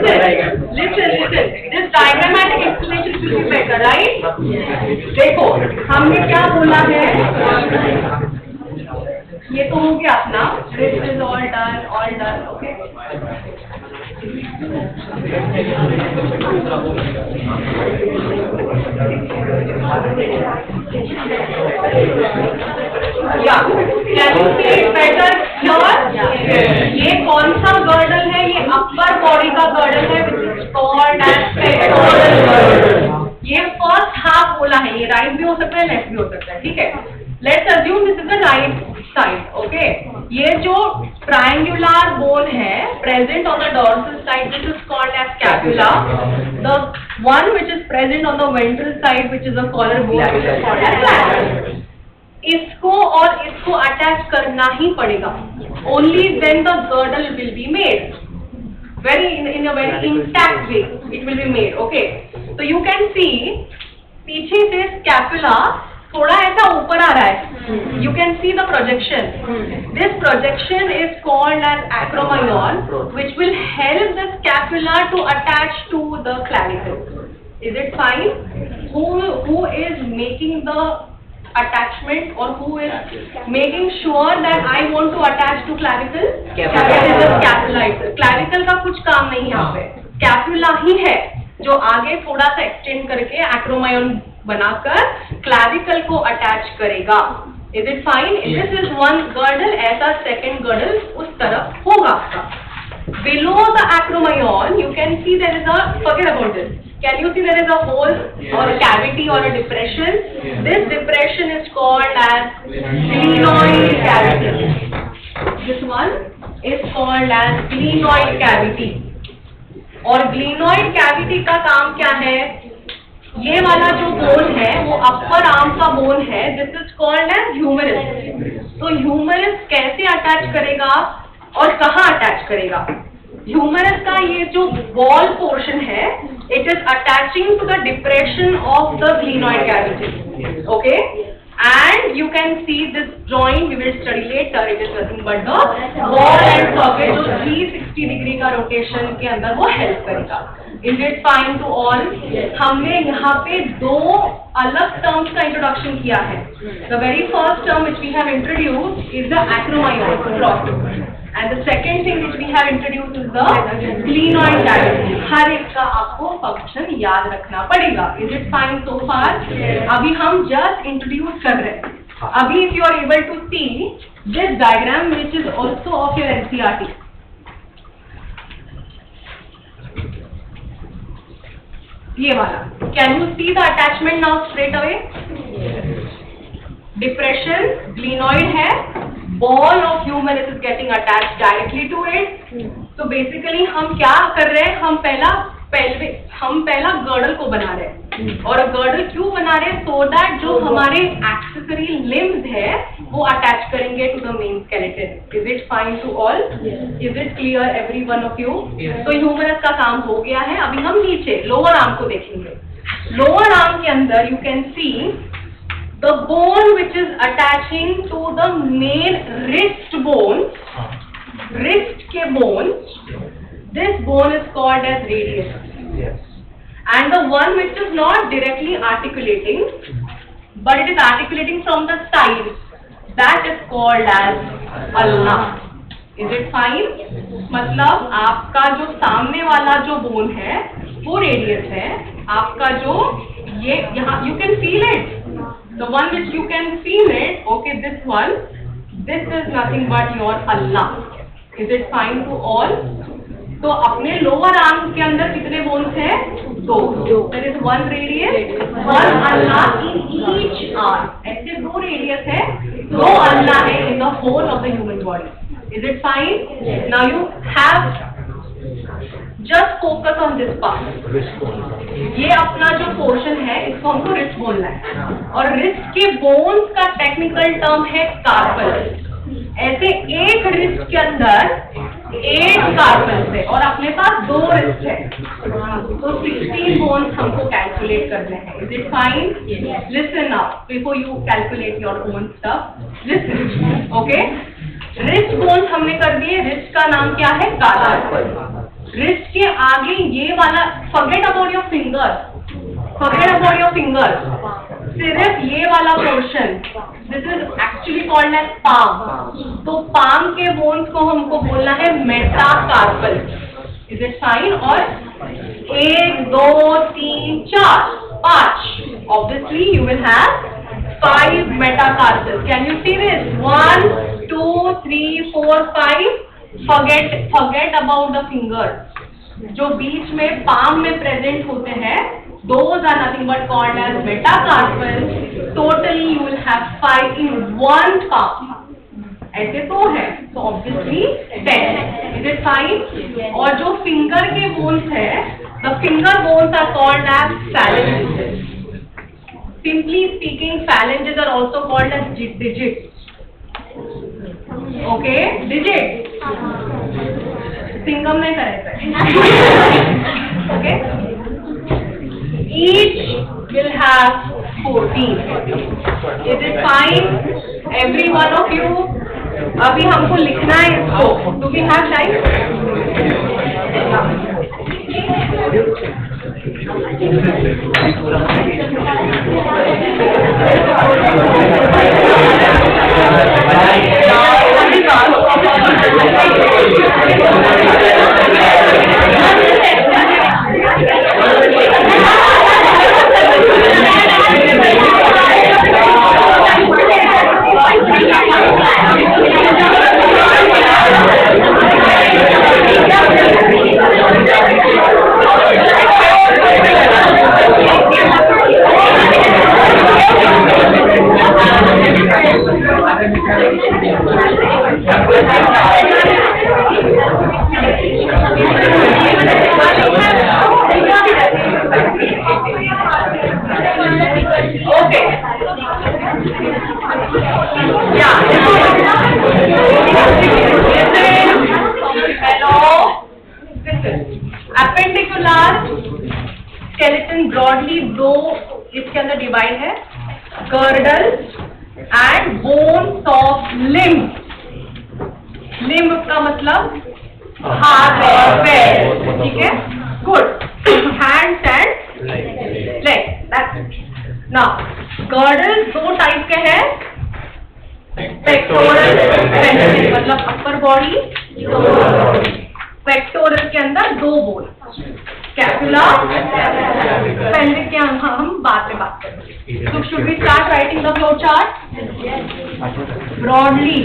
This diagrammatic explanation will be better, right? देखो हमने क्या बोला है, ये तो हो गया अपना this is all done, okay? Yeah, can you see it better here? ये कौन सा गर्डल है? ये अपर बॉडी का गर्डल है, which is called as pectoral girdle. ये फर्स्ट हाफ बोला है, ये राइट भी हो सकता है, लेफ्ट भी हो सकता है, ठीक है? Let's assume this is the right side, okay? ये जो triangular bone है, present on the dorsal side, which is called as scapula. The one which is present on the ventral side, which is the collarbone, which is called as lateral. इसको और इसको attach करना ही पड़ेगा. Only then the girdle will be made. In a very intact way, it will be made. Okay. So you can see पीछे से scapula थोड़ा ऐसा ऊपर आ रहा है. You can see the projection. This projection is called as acromion, which will help the scapula to attach to the clavicle. Is it fine? Who is making the attachment, or who is making sure that I want to attach to clavicle? Scapula. Clavicle का कुछ काम नहीं है यहाँ पे. Scapula ही है जो आगे थोड़ा सा एक्सटेंड करके acromion बनाकर clavicle को अटैच करेगा. Is it fine? This is one girdle. ऐसा second girdle उस तरफ होगा. Below the acromion, you can see there is a, forget about this. Can you see there is a hole or a cavity or a depression? This depression is called as glenoid cavity. This one is called as glenoid cavity. और glenoid cavity का काम क्या है? ये वाला जो bone है वो अपर आर्म का बोन है. This is called as humerus. तो humerus कैसे अटैच करेगा और कहाँ अटैच करेगा? ह्यूमरस का ये जो वॉल पोर्शन है, it is attaching to the depression of the glenoid cavity. Okay, and you can see this drawing. We will study later. It is nothing but the wall and socket जो 360 degree का rotation के अंदर वो help करेगा. Is it fine to all? हमने यहाँ पे दो अलग टर्म्स का इंट्रोडक्शन किया है. The very first term which we have introduced is the acromion. And the second thing which we have introduced is the glenoid cavity. हर एक का आपको फंक्शन याद रखना पड़ेगा. Is it fine so far? अभी हम just introduce कर रहे हैं. अभी if you are able to see this diagram which is also of your NCERT. ये वाला. Can you see the attachment now straight away? Depression, glenoid है. Ball of humerus is getting attached directly to it. So basically हम क्या कर रहे हैं? हम पहला गर्डल को बना रहे हैं. और गर्डल क्यों बना रहे हैं? So that जो हमारे accessory limbs है वो attach करेंगे to the main skeleton. Is it fine to all? Is it clear every one of you? तो humerus का काम हो गया है. अभी हम नीचे lower arm को देखेंगे. Lower arm के अंदर you can see the bone which is attaching to the main wrist bone, wrist ke bone, this bone is called as radius. Yes. And the one which is not directly articulating, but it is articulating from the side, that is called as ulna. Is it fine? मतलब आपका जो सामने वाला जो bone है वो radius है. आपका जो ये यहाँ you can feel it. The one which you can feel it, okay, this one, this is nothing but your ulna. Is it fine to all? तो अपने lower arm के अंदर कितने bones हैं? दो. There is one radius, one ulna in each arm. ऐसे दो radius है, दो ulna है in the whole of the human body. Is it fine? Yes. Now you have just focus on this part. ये अपना जो पोर्शन है इसको हमको रिस्ट बोलना है. और रिस्ट के बोन्स का टेक्निकल टर्म है कार्पल. ऐसे एक रिस्ट के अंदर 8 कार्पल्स है और अपने पास 2 रिस्ट है. तो 16 बोन्स हमको कैलकुलेट करने हैं. Is it fine? Listen now before you calculate your own stuff. Listen. Okay, wrist bones हमने कर दिए. रिस्ट का नाम क्या है? कार्पल. रिस्ट के आगे ये वाला, forget about your finger, forget about your finger, सिर्फ ये वाला portion, this is actually called as palm. तो पाम के बोन्स को हमको बोलना है मेटाकार्पल। Is it fine? और 1 2 3 4 5, obviously you will have 5 metacarpals. Can you see this? 1 2 3 4 5. Forget about the fingers. जो बीच में पाम में प्रेजेंट होते हैं, those are nothing but called as metacarpals. Totally you will have 5 in one palm. ऐसे तो है, so obviously 10. Is it fine? और जो फिंगर के बोन्स है, the finger bones are called as phalanges. Simply speaking, phalanges are also called as digits. Okay, digits. Singham नहीं correct. Okay. Each will have 14. Is it fine? Every one of you. अभी हमको लिखना है इसको। Do we have time? Skeleton broadly दो इसके अंदर divide है, girdle and bones of limb. Limb का मतलब हाथ और पैर, ठीक है, good. Hands and leg. Now girdle दो टाइप के हैं, पेक्टोरल मतलब अपर बॉडी, पेक्टोरल के अंदर दो बोन, स्कैपुला, पेल्विक के हम बाद में बात करेंगे। So should we start writing the flow chart? Broadly.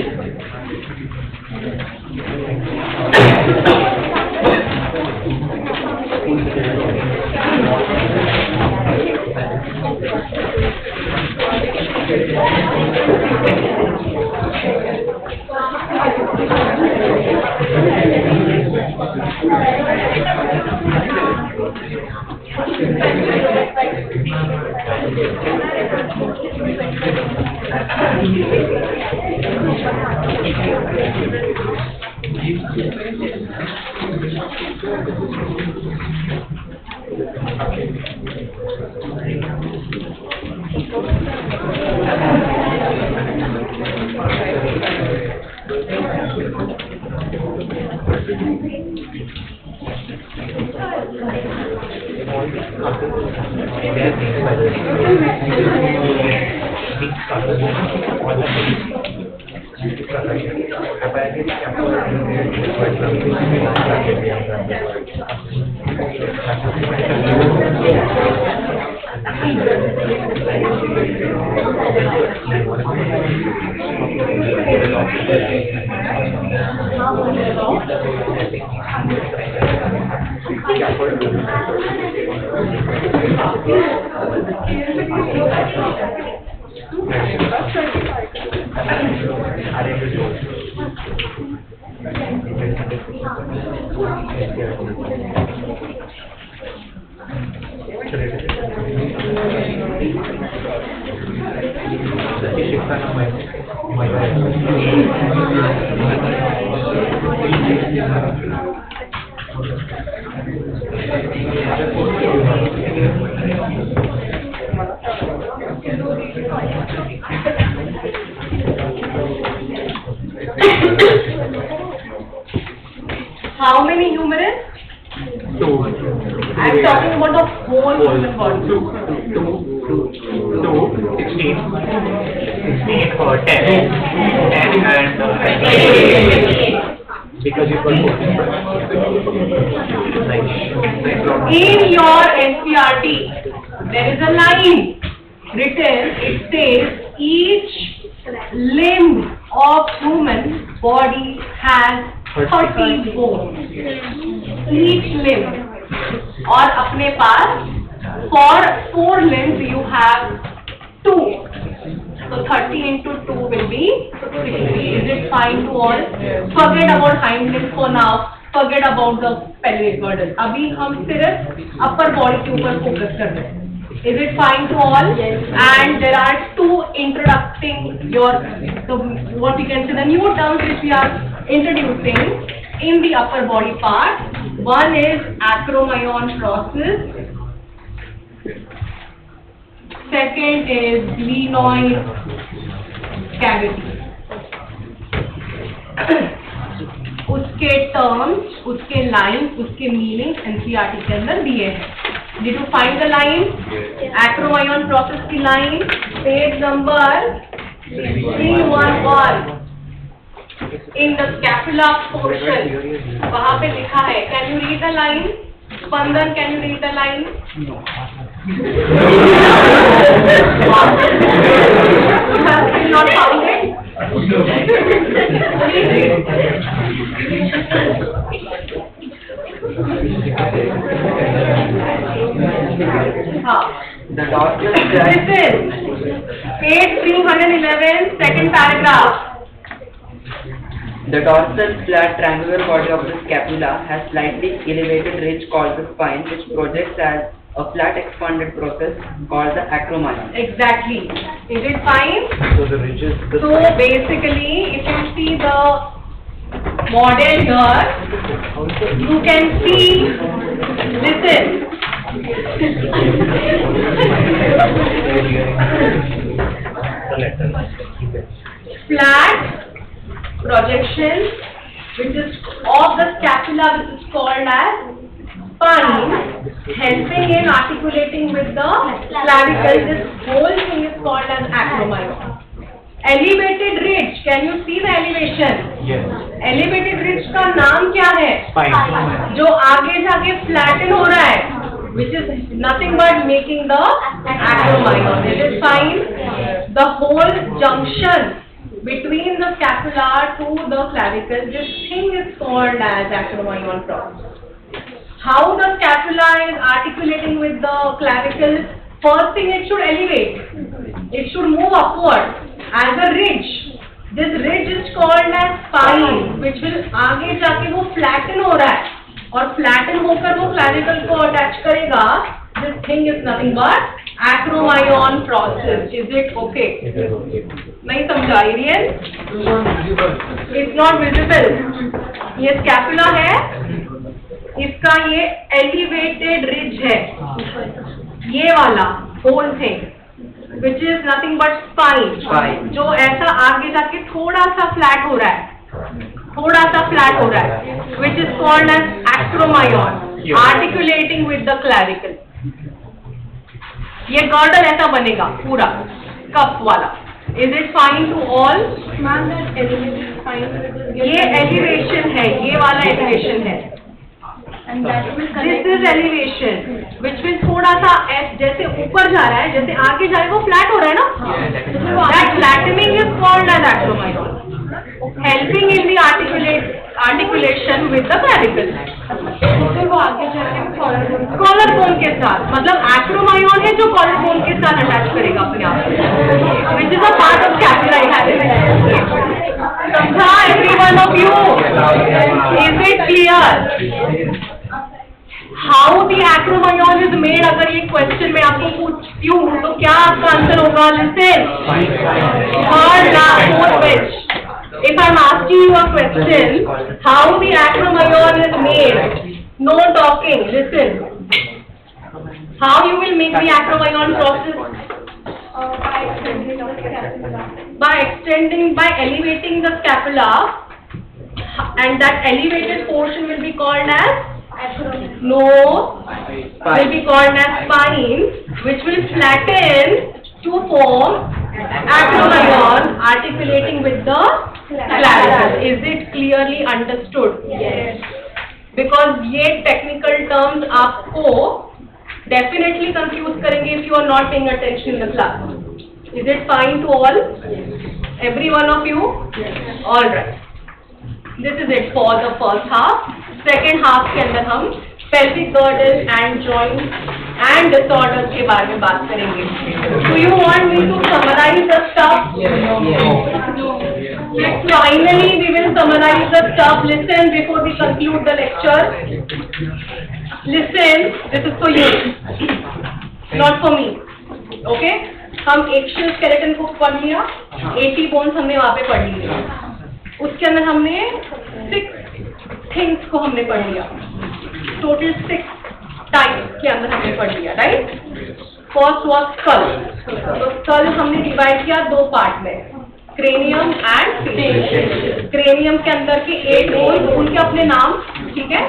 How many humerus? Two. I'm talking about the whole human body. Two. 16 for 10. 10 and because you got In your NCERT, there is a line written. It says each limb of human body has 30 bones. Each limb. और अपने पास for 4 limbs you have 2. So 30 into 2 will be 60. Is it fine to all? Forget about hind limbs for now. Forget about the pelvic girdle. अभी हम सिर्फ upper body के ऊपर focus कर रहे हैं. Is it fine to all? And there are 2 introducing what we can say the new terms which we are introducing in the upper body part. One is acromyon process. Second is glenoid cavity. उसके terms, उसके lines, उसके meanings NCERT के अंदर दिए हैं. Did you find the line? Acromyon process की line, page number 311. In the scapula portion, वहाँ पे लिखा है. Can you read the line? Spandan, can you read the line? You have still not found it? Listen, page 311, second paragraph. The dorsal flat triangular body of the scapula has slightly elevated ridge called the spine, which projects as a flat expanded process called the acromyon. Exactly. Is it fine? So the ridges. So basically, if you see the model here, you can see, listen. Flat projection which is of the scapula, which is called as spine, helping in articulating with the clavicle. This whole thing is called as acromyon. Elevated ridge, can you see the elevation? Yes. Elevated ridge का नाम क्या है? Spine. जो आगे जाके flatten हो रहा है, which is nothing but making the acromyon. It is fine. The whole junction between the scapula to the clavicle, this thing is called as acromyon process. How the scapula is articulating with the clavicle? First thing, it should elevate. It should move upward as a ridge. This ridge is called as spine, which will आगे जाके वो flatten हो रहा है और flatten होकर वो clavicle को attach करेगा. This thing is nothing but acromyon process. Is it okay? नहीं समझा Ariel? It's not visible. ये scapula है, इसका ये elevated ridge है, ये वाला whole thing, which is nothing but spine. जो ऐसा आगे जाके थोड़ा सा flat हो रहा है, which is called as acromyon, articulating with the clavicle. ये girdle ऐसा बनेगा पूरा cup वाला. Is it fine to all? ये elevation है, ये वाला elevation है. This is elevation, which will थोड़ा सा जैसे ऊपर जा रहा है, जैसे आगे जा रहा है वो flat हो रहा है ना? That flattening is called as acromyon, helping in the articulation with the clavicle. वो आगे जाके collar bone के साथ, मतलब acromyon है जो collar bone के साथ attach करेगा अपने आप, which is a part of scapula. समझा every one of you? Is it clear? How the acromyon is made? अगर ये question मैं आपको पूछती हूँ तो क्या आपका आंसर होगा? Listen. Third last fourth which? If I'm asking you a question, how the acromyon is made? No talking. Listen. How you will make the acromyon process? By elevating the scapula, and that elevated portion will be called as No, will be called as spines, which will flatten to form acromyon, articulating with the clavicle. Is it clearly understood? Yes. Because ये technical terms आपको definitely confuse करेंगे if you are not paying attention in the class. Is it fine to all? Every one of you? All right. This is it for the first half. Second half के अंदर हम pelvic girdle and joint and disorders के बारे में बात करेंगे. Do you want me to summarize the stuff? Finally, we will summarize the stuff. Listen before we conclude the lecture. Listen, this is for you, not for me. Okay? हम axial skeleton को पढ़ लिया, 80 bones हमने वहाँ पे पढ़ लिए. उसके अंदर हमने 6 things को हमने पढ़ लिया. Total 6 टाइप्स के अंदर हमने पढ़ लिया, राइट? First was skull. तो स्कल हमने डिवाइड किया 2 पार्ट में, क्रेनियम एंड फेशियल. क्रेनियम के अंदर के 8 बोन, उनके अपने नाम, ठीक है,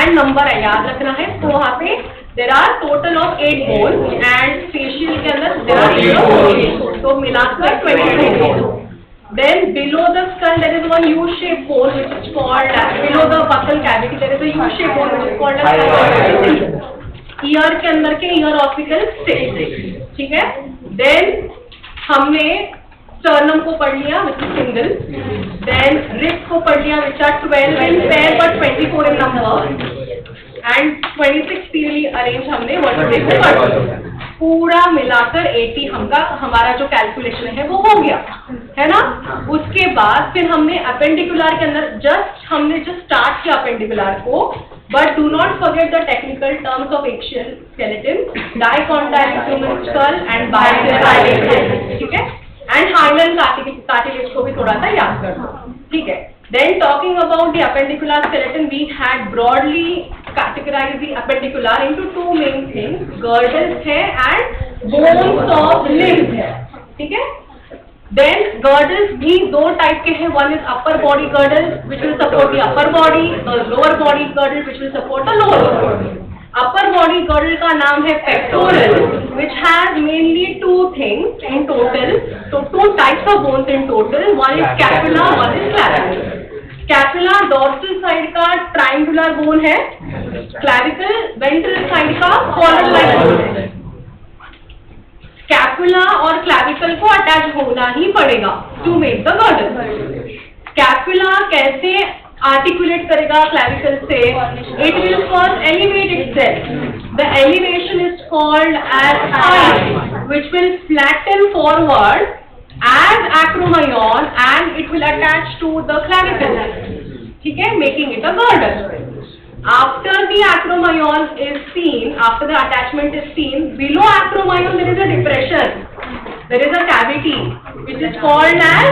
एंड नंबर है, याद रखना है. तो वहाँ पे there are total of 8 bone and facial के अंदर देयर आर 8, तो मिलाकर 22 bone. Then below the skull there is one U-shaped bone which is called as, below the buccal cavity there is a U-shaped bone which is called as ear के अंदर के ear orbital 6, ठीक है. Then हमने sternum को पढ़ लिया which is single. Then ribs को पढ़ लिया which are 12 in pair but 24 in number and 26 serially arranged हमने vertebrae को पढ़ लिया. पूरा मिलाकर 80 हमारा जो कैलकुलेशन है वो हो गया है ना. उसके बाद फिर हमने अपेंडिकुलर के अंदर हमने स्टार्ट किया अपेंडिकुलर को, but do not forget the technical terms of axial skeleton, dicondyle human skull and बाइसेप्टाइल, ठीक है, एंड हाइलन कार्टिलेज को भी थोड़ा सा याद कर दो, ठीक है. Then talking about the appendicular skeleton, we had broadly categorized the appendicular into 2 main things, girdles है and bones of limbs है, ठीक है. Then girdles भी 2 टाइप के हैं. One is upper body girdle which will support the upper body, lower body girdle which will support the lower body. Upper body girdle का नाम है pectoral, which has mainly 2 things in total. So 2 types of bones in total. One is scapula, one is clavicle. Scapula dorsal side का triangular bone है, clavicle ventral side का collar like bone है. Scapula और clavicle को attach होना ही पड़ेगा to make the girdle. Scapula कैसे articulate करेगा clavicle से? It will first elevate itself. The elevation is called as spine, which will flatten forward as acromyon and it will attach to the clavicle, ठीक है, making it a girdle. After the acromyon is seen, after the attachment is seen, below acromyon there is a depression, there is a cavity which is called as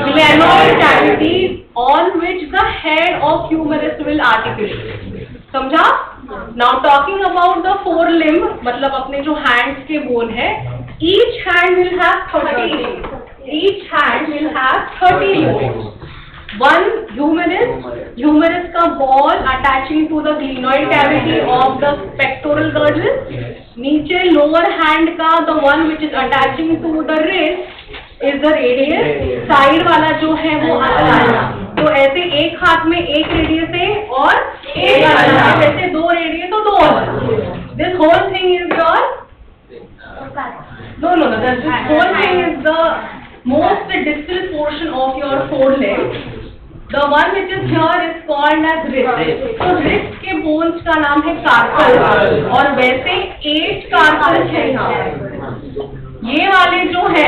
glenoid cavity on which the head of humerus will articulate. समझा? Now talking about the forelimb, मतलब अपने जो hands के bone है, each hand will have 30. Each hand will have 30 bones. One humerus का ball attaching to the glenoid cavity of the pectoral girdle. नीचे lower hand का the one which is attaching to the wrist is the radius. Side वाला जो है वो अलग. तो ऐसे एक हाथ में एक रेडियस है और एक अलग, ऐसे 2 रेडियस तो 2 अलग. This whole thing is your no. This whole thing is the most distal portion of your forelimb. The one which is here is called as wrist. तो wrist के bones का नाम है carpal और वैसे 8 carpals है यहाँ. ये वाले जो है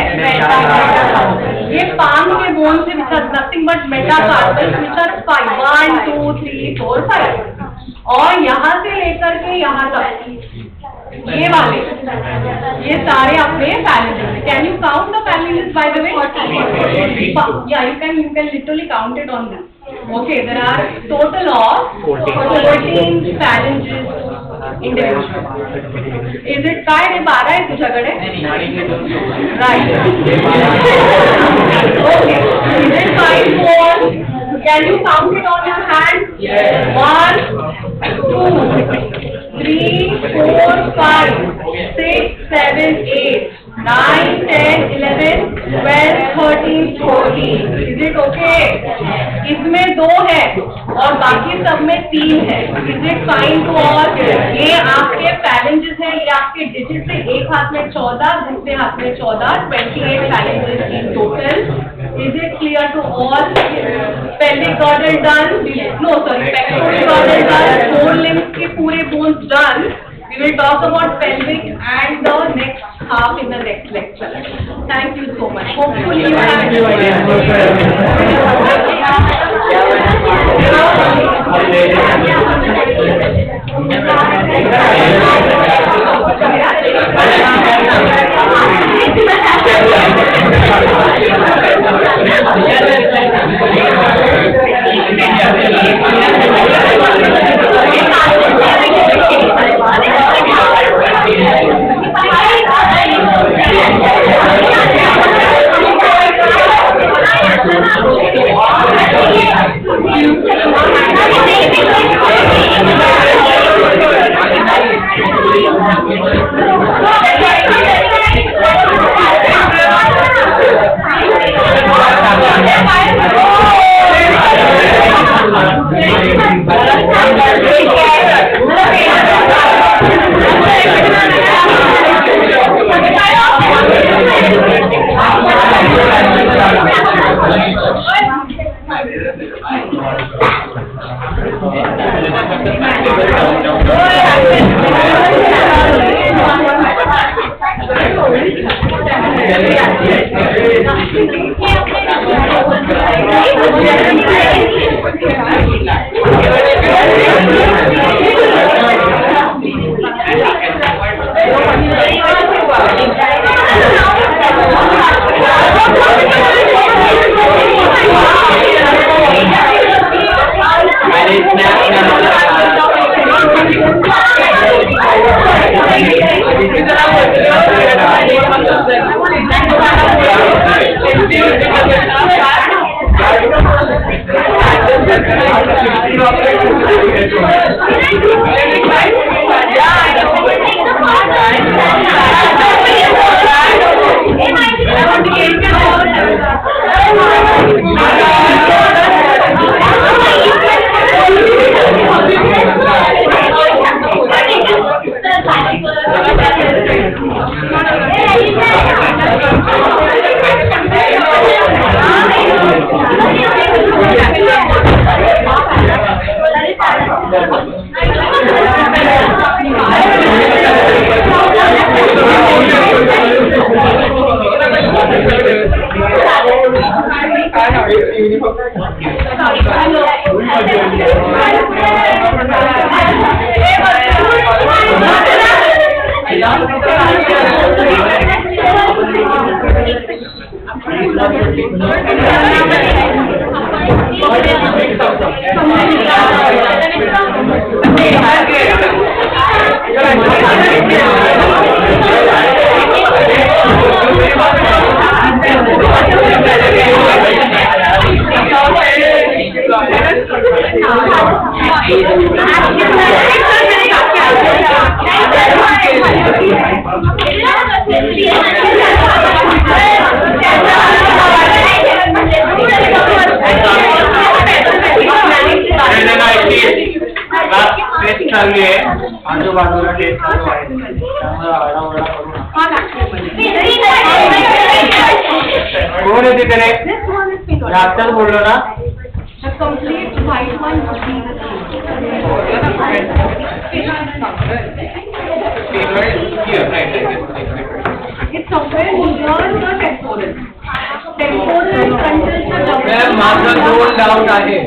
ये palm के bones से which are nothing but metacarpals which are 5, 1, 2, 3, 4, 5. और यहाँ से लेकर के यहाँ तक ये वाले, ये सारे अपने phalanges. Can you count the phalanges by the way? Yeah, you can literally count it on this. Okay, there are total of 14 phalanges individual. Is it काय रे 12 आहे तुझ्याकडे? Right. Okay. Is it 5 more? Can you count it on your hand? Yes. 1, 2, 3 है. Is it fine to all? ये आपके phalanges है, ये आपके digits है. एक हाथ में 14, दूसरे हाथ में 14, 28 phalanges in total. Is it clear to all? Pelvic girdle done. No, sorry, pectoral girdle done. 4 limbs के पूरे bones done. We will talk about pelvic and the next half in the next lecture. Thank you so much. Hopefully you have आजूबाजूला test चालू आहे त्यामुळे आरडाओरडा करू नका. कोण आहे तिकडे? आत्ताच बोललो ना. The complete white one will be the it's somewhere near the temporal. Temporal contains the माझा दोन डाऊट आहे.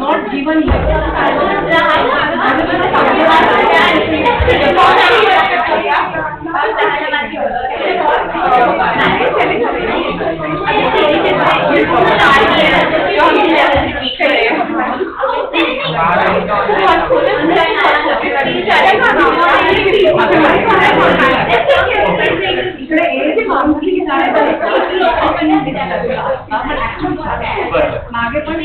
Not given मागे पण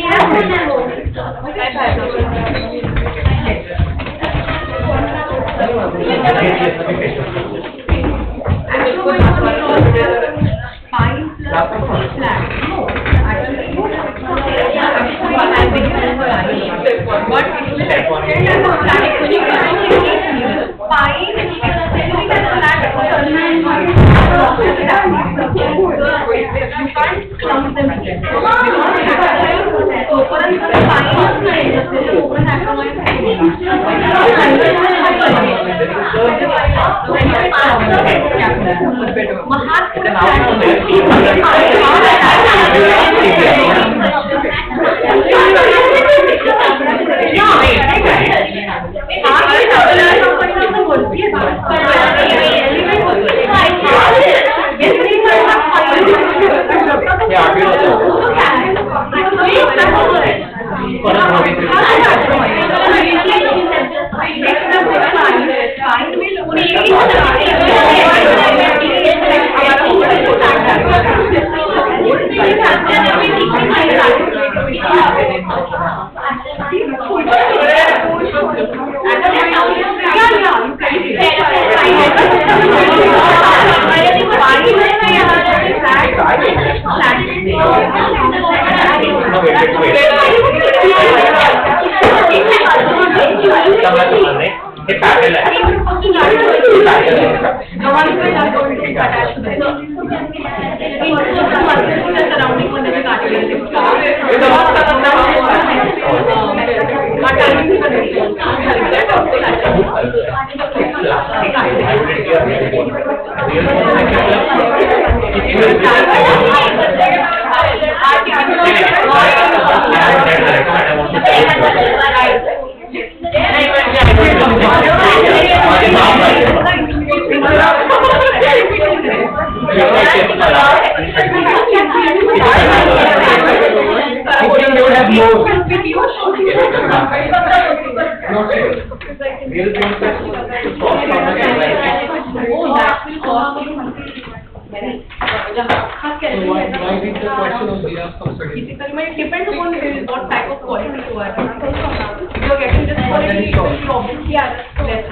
depends upon what type of quality you are. If you are getting this quality, you obviously are less.